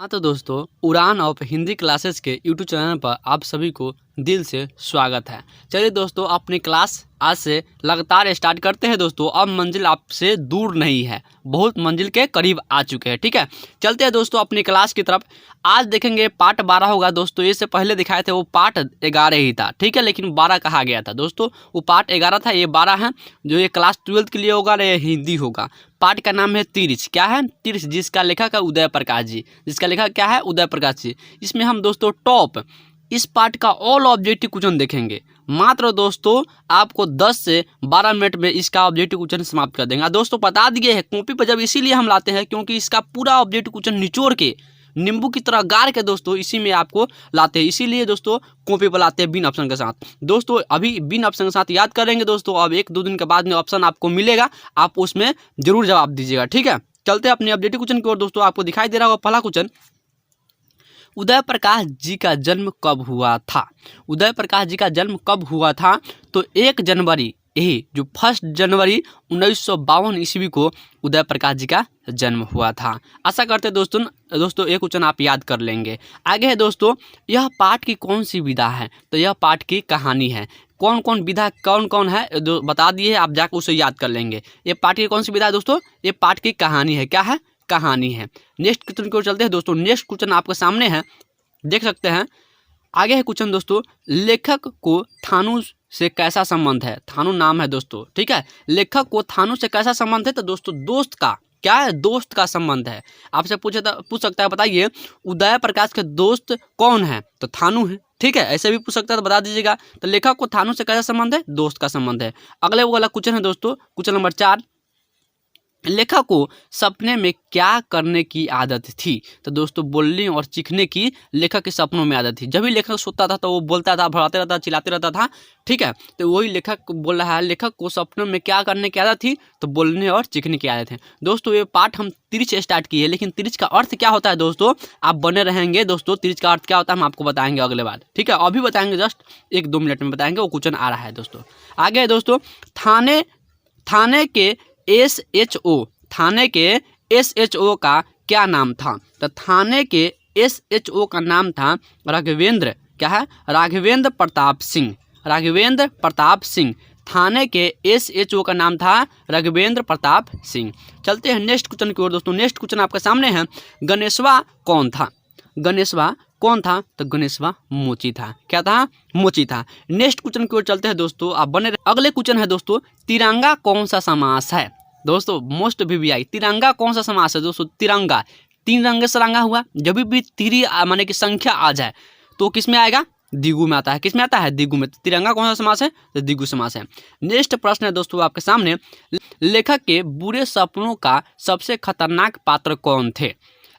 हाँ तो दोस्तों, उड़ान ऑफ हिंदी क्लासेस के यूट्यूब चैनल पर आप सभी को दिल से स्वागत है। चलिए दोस्तों, अपनी क्लास आज से लगातार स्टार्ट करते हैं। दोस्तों अब मंजिल आपसे दूर नहीं है, बहुत मंजिल के करीब आ चुके हैं। ठीक है, चलते हैं दोस्तों अपनी क्लास की तरफ। आज देखेंगे पार्ट 12 होगा दोस्तों। इससे पहले दिखाए थे वो पार्ट 11 ही था, ठीक है, लेकिन 12 कहा गया था दोस्तों। वो पार्ट 11 था, ये 12 है। जो ये क्लास 12 के लिए होगा, ये हिंदी होगा। पार्ट का नाम है तिरछ। क्या है? तिरछ, जिसका लेखक है उदय प्रकाश जी। जिसका लेखक क्या है? उदय प्रकाश जी। इसमें हम दोस्तों टॉप इस पार्ट का ऑल ऑब्जेक्टिव क्वेश्चन देखेंगे। मात्र दोस्तों आपको 10 से 12 मिनट में इसका ऑब्जेक्टिव क्वेश्चन समाप्त कर देंगे। दोस्तों बता दिए है कॉपी पर, जब इसीलिए हम लाते हैं क्योंकि इसका पूरा ऑब्जेक्टिव क्वेश्चन निचोड़ के नींबू की तरह गाड़ के दोस्तों इसी में आपको लाते हैं। इसीलिए दोस्तों कॉपी पर लाते हैं बिन ऑप्शन के साथ। दोस्तों अभी बिन ऑप्शन के साथ याद करेंगे दोस्तों। अब 1-2 दिन के बाद में ऑप्शन आपको मिलेगा, आप उसमें जरूर जवाब दीजिएगा। ठीक है, चलते हैं अपने ऑब्जेक्टिव क्वेश्चन की ओर। दोस्तों आपको दिखाई दे रहा होगा पहला क्वेश्चन, उदय प्रकाश जी का जन्म कब हुआ था? उदय प्रकाश जी का जन्म कब हुआ था? तो 1 जनवरी, यही जो 1 जनवरी 1952 ईस्वी को उदय प्रकाश जी का जन्म हुआ था। आशा करते हैं दोस्तों एक क्वेश्चन आप याद कर लेंगे। आगे है दोस्तों, यह पाठ की कौन सी विधा है? तो यह पाठ की कहानी है। कौन कौन विधा कौन कौन है जो बता दिए, आप जाकर उसे याद कर लेंगे। ये पाठ की कौन सी विधा है दोस्तों? ये पाठ की कहानी है। क्या है? कहानी है। नेक्स्ट क्वेश्चन की ओर चलते हैं दोस्तों। नेक्स्ट क्वेश्चन आपके सामने है, देख सकते हैं। आगे है क्वेश्चन दोस्तों, लेखक को थानू से कैसा संबंध है? थानू नाम है दोस्तों, ठीक है। लेखक को थानू से कैसा संबंध है? तो दोस्तों दोस्त का, क्या है? दोस्त का संबंध है। आपसे पूछ सकता है, बताइए उदय प्रकाश के दोस्त कौन है? तो थानू है, ठीक है। ऐसे भी पूछ सकता है तो बता दीजिएगा। तो लेखक को थानू से कैसा संबंध है? दोस्त का संबंध है। अगले वाला क्वेश्चन है दोस्तों, क्वेश्चन नंबर 4, लेखक को सपने में क्या करने की आदत थी? तो दोस्तों बोलने और चीखने की लेखक के सपनों में आदत थी। जब भी लेखक सोता था तो वो बोलता था, भड़ाते रहता, चिल्लाते रहता था, ठीक है। तो वही लेखक बोल रहा है, लेखक को सपनों में क्या करने की आदत थी? तो बोलने और चीखने की आदत है। दोस्तों ये पाठ हम तिरछ स्टार्ट किए, लेकिन तिरछ का अर्थ क्या होता है दोस्तों? आप बने रहेंगे दोस्तों। तिरछ का अर्थ क्या होता है हम आपको बताएंगे अगले बार, ठीक है। अभी बताएंगे, जस्ट 1-2 मिनट में बताएंगे। वो क्वेश्चन आ रहा है दोस्तों। आगे है दोस्तों, थाने के थाने के SHO का क्या नाम था? तो थाने के SHO का नाम था राघवेंद्र। क्या है? राघवेंद्र प्रताप सिंह। राघवेंद्र प्रताप सिंह। थाने के SHO का नाम था राघवेंद्र प्रताप सिंह। चलते हैं नेक्स्ट क्वेश्चन की ओर दोस्तों। नेक्स्ट क्वेश्चन आपके सामने है, गणेशवा कौन था? गणेशवा कौन था? तो गणेशवा मोची था। क्या था? मोची था। नेक्स्ट क्वेश्चन की ओर चलते हैं दोस्तों, आप बने रहे। अगले क्वेश्चन है दोस्तों, तिरंगा कौन सा समास है? दोस्तों मोस्ट VVI, तिरंगा कौन सा समास है दोस्तों? तिरंगा 3 रंग से रंगा हुआ। जब भी तिरी माने कि संख्या आ जाए तो किस में आएगा? द्विगु में आता है। किस में आता है? द्विगु में। तिरंगा कौन सा समास है? तो द्विगु समास है। नेक्स्ट प्रश्न है दोस्तों आपके सामने, लेखक के बुरे सपनों का सबसे खतरनाक पात्र कौन थे?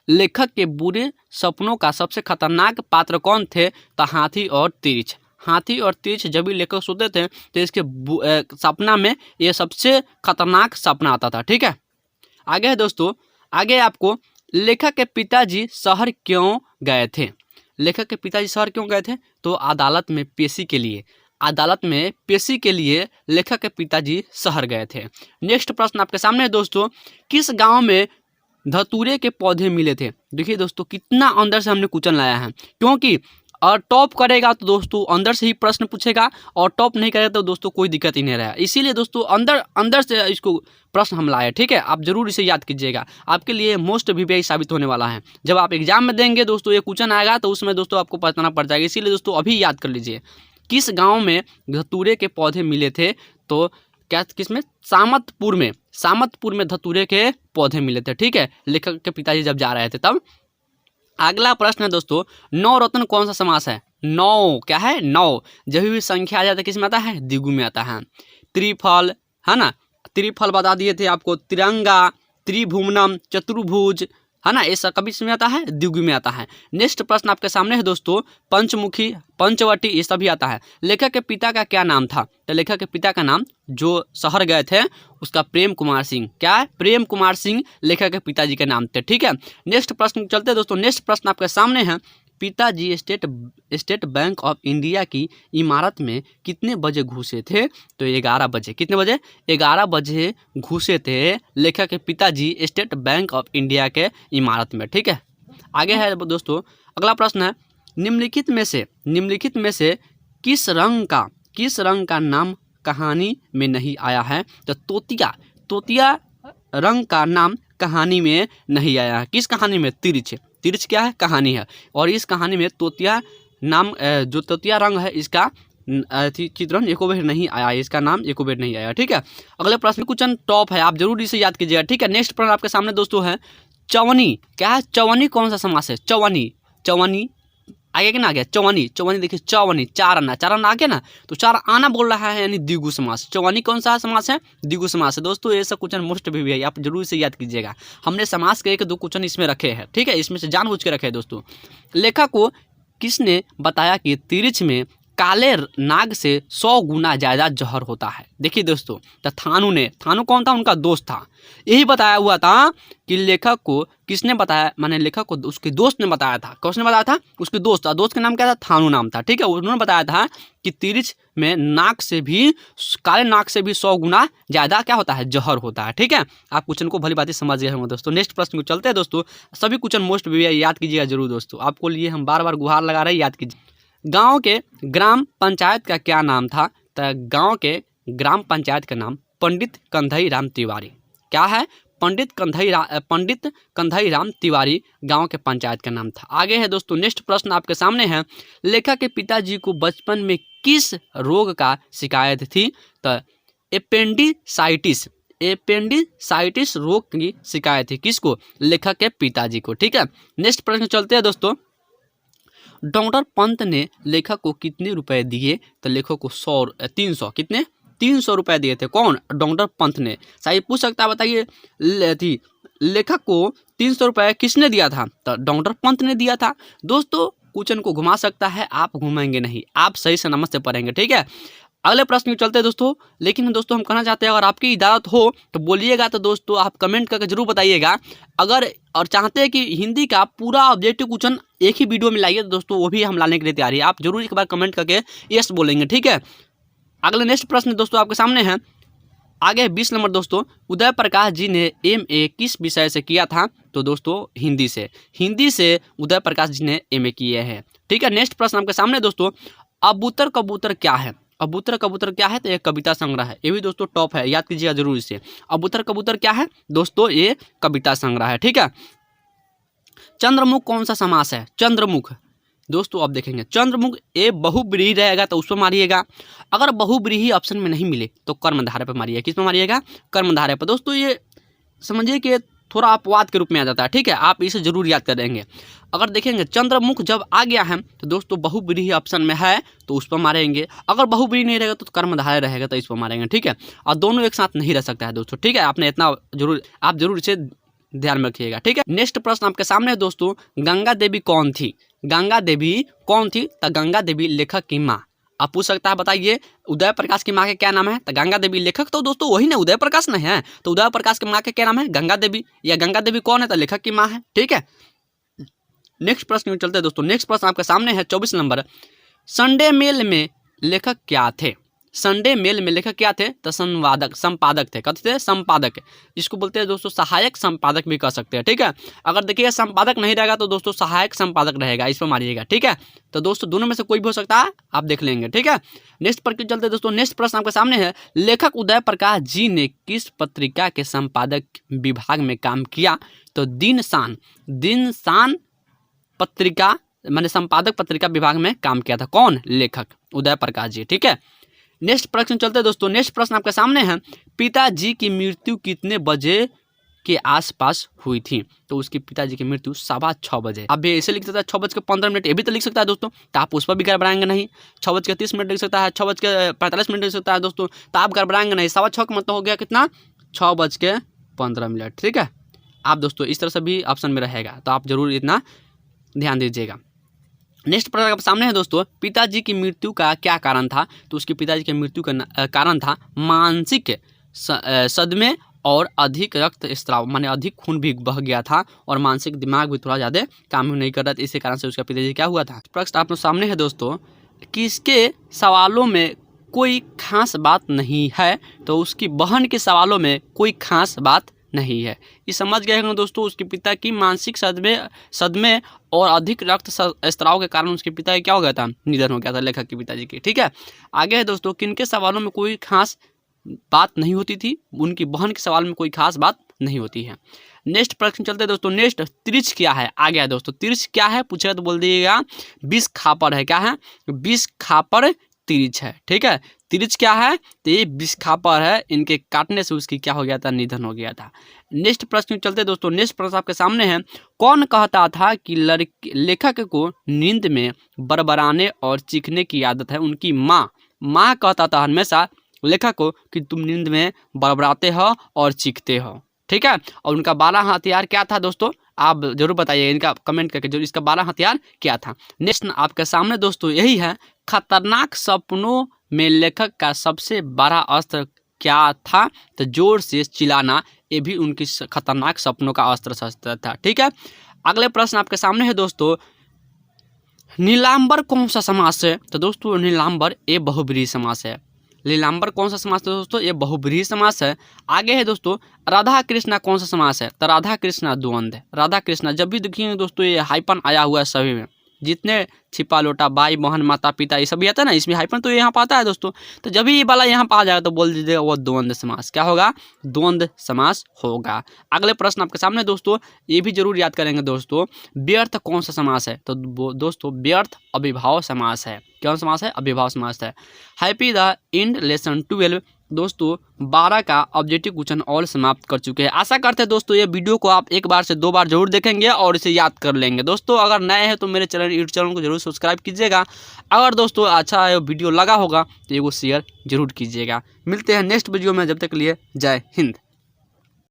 लेखक के बुरे सपनों का सबसे खतरनाक पात्र कौन थे? तो हाथी और तिरछ। हाथी और तिरछ जब भी लेखक सोते थे तो इसके सपना में ये सबसे खतरनाक सपना आता था, ठीक है। आगे है दोस्तों, आगे आपको, लेखक के पिताजी शहर क्यों गए थे? लेखक के पिताजी शहर क्यों गए थे? तो अदालत में पेशी के लिए। अदालत में पेशी के लिए लेखक के पिताजी शहर गए थे। नेक्स्ट प्रश्न आपके सामने है दोस्तों, किस गाँव में धतूरे के पौधे मिले थे? देखिए दोस्तों कितना अंदर से हमने क्वेश्चन लाया है, क्योंकि और टॉप करेगा तो दोस्तों अंदर से ही प्रश्न पूछेगा, और टॉप नहीं करेगा तो दोस्तों कोई दिक्कत ही नहीं रहा। इसीलिए दोस्तों अंदर से इसको प्रश्न हम लाए, ठीक है। आप जरूर इसे याद कीजिएगा, आपके लिए मोस्ट VVI साबित होने वाला है। जब आप एग्जाम में देंगे दोस्तों ये क्वेश्चन आएगा तो उसमें दोस्तों आपको बताना पड़ जाएगा। इसीलिए दोस्तों अभी याद कर लीजिए, किस गाँव में धतूरे के पौधे मिले थे? तो क्या किसमें? सामतपुर में धतूरे के पौधे मिले थे, ठीक है। लेखक के पिताजी जब जा रहे थे तब। अगला प्रश्न है दोस्तों, नवरत्न कौन सा समास है? नौ, क्या है? 9 जब भी संख्या आ जाता है किस में आता है? द्विगु में आता है। त्रिफल, है ना, त्रिफल बता दिए थे आपको। तिरंगा, त्रिभुवनम, चतुर्भुज, है ना, ये सब कभी इसमें आता है? द्विगु में आता है। नेक्स्ट प्रश्न आपके सामने है दोस्तों, पंचमुखी, पंचवटी, ये सभी आता है। लेखक के पिता का क्या नाम था? तो लेखक के पिता का नाम जो शहर गए थे उसका प्रेम कुमार सिंह। क्या है? प्रेम कुमार सिंह लेखक के पिताजी के नाम थे, ठीक है। नेक्स्ट प्रश्न चलते हैं दोस्तों। नेक्स्ट प्रश्न आपके सामने है, पिताजी स्टेट बैंक ऑफ इंडिया की इमारत में कितने बजे घुसे थे? तो 11 बजे। कितने बजे? 11 बजे घुसे थे लेखक के पिताजी स्टेट बैंक ऑफ इंडिया के इमारत में, ठीक है। आगे है दोस्तों, अगला प्रश्न है, निम्नलिखित में से किस रंग का नाम कहानी में नहीं आया है? तो तोतिया रंग का नाम कहानी में नहीं आया है। किस कहानी में? तिरछ क्या है? कहानी है। और इस कहानी में तोतिया नाम जो तोतिया रंग है इसका चित्रण एको बेर नहीं आया, इसका नाम एको बेर नहीं आया। ठीक है, अगले प्रश्न क्वेश्चन टॉप है, आप जरूर इसे याद कीजिएगा। ठीक है, नेक्स्ट प्रश्न आपके सामने दोस्तों है, चवनी क्या है? चवनी कौन सा समास है? चवनी आगे क्या ना आ गया? चवनी देखिए, चार आना आ गया ना, तो चार आना बोल रहा है, यानी द्विगु समास। चवनी कौन सा समास है? द्विगु समास है। दोस्तों ये सब क्वेश्चन मोस्ट भी है, आप जरूर इसे याद कीजिएगा। हमने समास के 1-2 क्वेश्चन इसमें रखे हैं। ठीक है, इसमें से जानबूझ के रखे हैं दोस्तों। लेखक को किसने बताया कि तिरछ में काले नाग से 100 गुना ज़्यादा जहर होता है? देखिए दोस्तों, तो थानू कौन था? उनका दोस्त था। यही बताया हुआ था कि लेखक को किसने बताया, माने लेखक को उसके दोस्त ने बताया था। किसने बताया था? उसके दोस्त था। दोस्त का नाम क्या था? थानू नाम था। ठीक है, उन्होंने बताया था कि तिरछ में काले नाग से भी 100 गुना ज़्यादा क्या होता है? जहर होता है। ठीक है, आप क्वेश्चन को भली बात समझ गए होंगे दोस्तों। नेक्स्ट प्रश्न को चलते हैं दोस्तों। सभी क्वेश्चन मोस्ट भी याद कीजिएगा जरूर दोस्तों, आपको लिए हम बार बार गुहार लगा रहे हैं, याद कीजिए। गांव के ग्राम पंचायत का क्या नाम था? तो गांव के ग्राम पंचायत का नाम पंडित कंधई राम तिवारी। क्या है? पंडित कंधई राम तिवारी गांव के पंचायत का नाम था। आगे है दोस्तों, नेक्स्ट प्रश्न आपके सामने है, लेखक के पिताजी को बचपन में किस रोग का शिकायत थी? तो एपेंडिसाइटिस रोग की शिकायत थी। किसको? लेखक के पिताजी को। ठीक है, नेक्स्ट प्रश्न चलते हैं दोस्तों। डॉक्टर पंत ने लेखक को कितने रुपए दिए? तो लेखक को 300 कितने? 300 रुपए दिए थे। कौन? डॉक्टर पंत ने। सही पूछ सकता है, बताइए लेखक को 300 रुपए किसने दिया था? तो डॉक्टर पंत ने दिया था। दोस्तों क्वेश्चन को घुमा सकता है, आप घुमाएंगे नहीं, आप सही से नमस्ते पढ़ेंगे। ठीक है, अगले प्रश्न में चलते हैं दोस्तों। लेकिन दोस्तों हम कहना चाहते हैं, अगर आपकी इजाज़त हो तो बोलिएगा, तो दोस्तों आप कमेंट करके जरूर बताइएगा। अगर और चाहते हैं कि हिंदी का पूरा ऑब्जेक्टिव क्वेश्चन एक ही वीडियो में लाइए, तो दोस्तों वो भी हम लाने के लिए तैयार है। आप जरूर एक बार कमेंट करके यस बोलेंगे। ठीक है, अगले नेक्स्ट प्रश्न दोस्तों आपके सामने है। आगे 20 नंबर दोस्तों, उदय प्रकाश जी ने MA किस विषय से किया था? तो दोस्तों हिंदी से उदय प्रकाश जी ने MA किए हैं। ठीक है, नेक्स्ट प्रश्न आपके सामने दोस्तों, अबूतर कबूतर क्या है? अबूतर कबूतर क्या है? तो एक कविता संग्रह है। ये भी दोस्तों टॉप है, याद कीजिएगा जरूर इसे। अबूतर कबूतर क्या है? दोस्तों ये कविता संग्रह है। ठीक है, चंद्रमुख कौन सा समास है? चंद्रमुख दोस्तों आप देखेंगे, चंद्रमुख ए बहुब्रीहि रहेगा तो उस पर मारिएगा। अगर बहुब्रीहि ऑप्शन में नहीं मिले तो कर्मधारय पर मारिएगा। किस पर मारिएगा? कर्मधारय पर। दोस्तों ये समझिए कि थोड़ा अपवाद के रूप में आ जाता है। ठीक है, आप इसे जरूर याद करेंगे। अगर देखेंगे चंद्रमुख जब आ गया है तो दोस्तों बहुब्रीहि ऑप्शन में है तो उस पर मारेंगे। अगर बहुब्रीहि नहीं रहेगा तो कर्मधारय रहेगा तो इस पर मारेंगे। ठीक है, और दोनों एक साथ नहीं रह सकता है दोस्तों। ठीक है, आपने इतना आप जरूर इसे ध्यान में रखिएगा। ठीक है, नेक्स्ट प्रश्न आपके सामने है दोस्तों, गंगा देवी कौन थी? गंगा देवी कौन थी? तो गंगा देवी लेखक की माँ। आप पूछ सकता है, बताइए उदय प्रकाश की माँ के क्या नाम है? तो गंगा देवी। लेखक तो दोस्तों वही ना, उदय प्रकाश नहीं है, तो उदय प्रकाश की माँ के क्या नाम है? गंगा देवी। या गंगा देवी कौन है? तो लेखक की माँ है। ठीक है, नेक्स्ट प्रश्न में चलते हैं दोस्तों। नेक्स्ट प्रश्न आपके सामने है 24 नंबर, संडे मेल में लेखक क्या थे? संडे मेल में लेखक क्या थे? तो संपादक थे। कहते थे संपादक, जिसको बोलते हैं दोस्तों सहायक संपादक भी कह सकते हैं। ठीक है, अगर देखिए संपादक नहीं रहेगा तो दोस्तों सहायक संपादक रहेगा, इस पर मारिएगा। ठीक है, तो दोस्तों दोनों में से कोई भी हो सकता है, आप देख लेंगे। ठीक है, नेक्स्ट पर चलते दोस्तों। नेक्स्ट प्रश्न आपके सामने है, लेखक उदय प्रकाश जी ने किस पत्रिका के संपादक विभाग में काम किया? तो दिनसान पत्रिका मैंने संपादक पत्रिका विभाग में काम किया था। कौन? लेखक उदय प्रकाश जी। ठीक है, नेक्स्ट प्रश्न चलते हैं दोस्तों। नेक्स्ट प्रश्न आपके सामने है, पिताजी की मृत्यु कितने बजे के आसपास हुई थी? तो उसके पिताजी की मृत्यु 6:15 बजे। अब ऐसे लिख सकता है 6:15, ये भी तो लिख सकता है दोस्तों, तो आप उस पर भी गड़बड़ाएंगे नहीं। 6:30 लिख सकता है, 6:45 लिख सकता है दोस्तों, तो आप गड़बड़ाएंगे नहीं। 6:15 का मतलब हो गया कितना? 6:15। ठीक है, आप दोस्तों इस तरह से भी ऑप्शन में रहेगा, तो आप जरूर इतना ध्यान दीजिएगा। नेक्स्ट प्रश्न आपके सामने है दोस्तों, पिताजी की मृत्यु का क्या कारण था? तो उसके पिताजी की मृत्यु का कारण था मानसिक सदमे और अधिक रक्त स्राव, माने अधिक खून भी बह गया था और मानसिक दिमाग भी थोड़ा ज़्यादा काम नहीं कर रहा था। इसी कारण से उसका पिताजी क्या हुआ था? प्रश्न आपके सामने है दोस्तों, किसके सवालों में कोई खास बात नहीं है? तो उसकी बहन के सवालों में कोई खास बात नहीं है। ये समझ गए होंगे दोस्तों, उसके पिता की मानसिक सदमे और अधिक रक्त स्राव के कारण उसके पिता क्या हो गया था, निधन हो गया था लेखक के पिताजी की। ठीक है, आगे है दोस्तों, किनके सवालों में कोई खास बात नहीं होती थी, उनकी बहन के सवाल में कोई खास बात नहीं होती है। नेक्स्ट प्रश्न चलते हैं दोस्तों। नेक्स्ट, तिरछ क्या है? आ गया दोस्तों, तिरछ क्या है पूछेगा तो बोल दीजिएगा विष खापर है। क्या है? विष खापर तिरछ है। ठीक है, तिरछ क्या है? तो ये विष खापर है, इनके काटने से उसकी क्या हो गया था, निधन हो गया था। नेक्स्ट प्रश्न चलते हैं दोस्तों। नेक्स्ट प्रश्न आपके सामने है, कौन कहता था कि लेखक को नींद में बरबराने और चीखने की आदत है? उनकी माँ कहता था हमेशा लेखक को कि तुम नींद में बड़बड़ाते हो और चीखते हो। ठीक है, और उनका 12 हथियार क्या था दोस्तों? आप जरूर बताइए, इनका कमेंट करके जरूर, इसका 12 हथियार क्या था। नेक्स्ट आपके सामने दोस्तों यही है, खतरनाक सपनों में लेखक का सबसे बड़ा अस्त्र क्या था? तो जोर से चिल्लाना, ये भी उनकी खतरनाक सपनों का अस्त्र शस्त्र था। ठीक है, अगले प्रश्न आपके सामने है दोस्तों, नीलांबर कौन सा समास है? तो दोस्तों नीलांबर ये बहुब्रीहि समास है। नीलांबर कौन सा समास है दोस्तों? ये बहुब्रीहि समास है। आगे है दोस्तों, राधा कृष्णा कौन सा समास है? तो राधा कृष्णा द्वंद्व है। राधा कृष्णा जब भी देखिए दोस्तों ये हाइपन आया हुआ है सभी में, जितने छिपा लोटा, बाई बहन, माता पिता, ये सभी आता है ना, इसमें हाइपन तो यहाँ पर आता है दोस्तों। तो जब भी ये वाला यहाँ पर आ जाएगा तो बोल दीजिएगा वो द्वंद्व समास। क्या होगा? द्वंद्व समास होगा। अगले प्रश्न आपके सामने दोस्तों, ये भी जरूर याद करेंगे दोस्तों, व्यर्थ कौन सा समास है? तो दोस्तों व्यर्थ अभिभाव समास है। कौन समास है? अभिभाव समास है। हैप्पी द एंड लेसन 12 दोस्तों 12 का ऑब्जेक्टिव क्वेश्चन ऑल समाप्त कर चुके हैं। आशा करते हैं दोस्तों ये वीडियो को आप एक बार से 2 बार जरूर देखेंगे और इसे याद कर लेंगे। दोस्तों अगर नए हैं तो मेरे यूट्यूब चैनल को जरूर सब्सक्राइब कीजिएगा। अगर दोस्तों अच्छा वीडियो लगा होगा तो ये शेयर जरूर कीजिएगा। मिलते हैं नेक्स्ट वीडियो में, जब तक के लिए जय हिंद।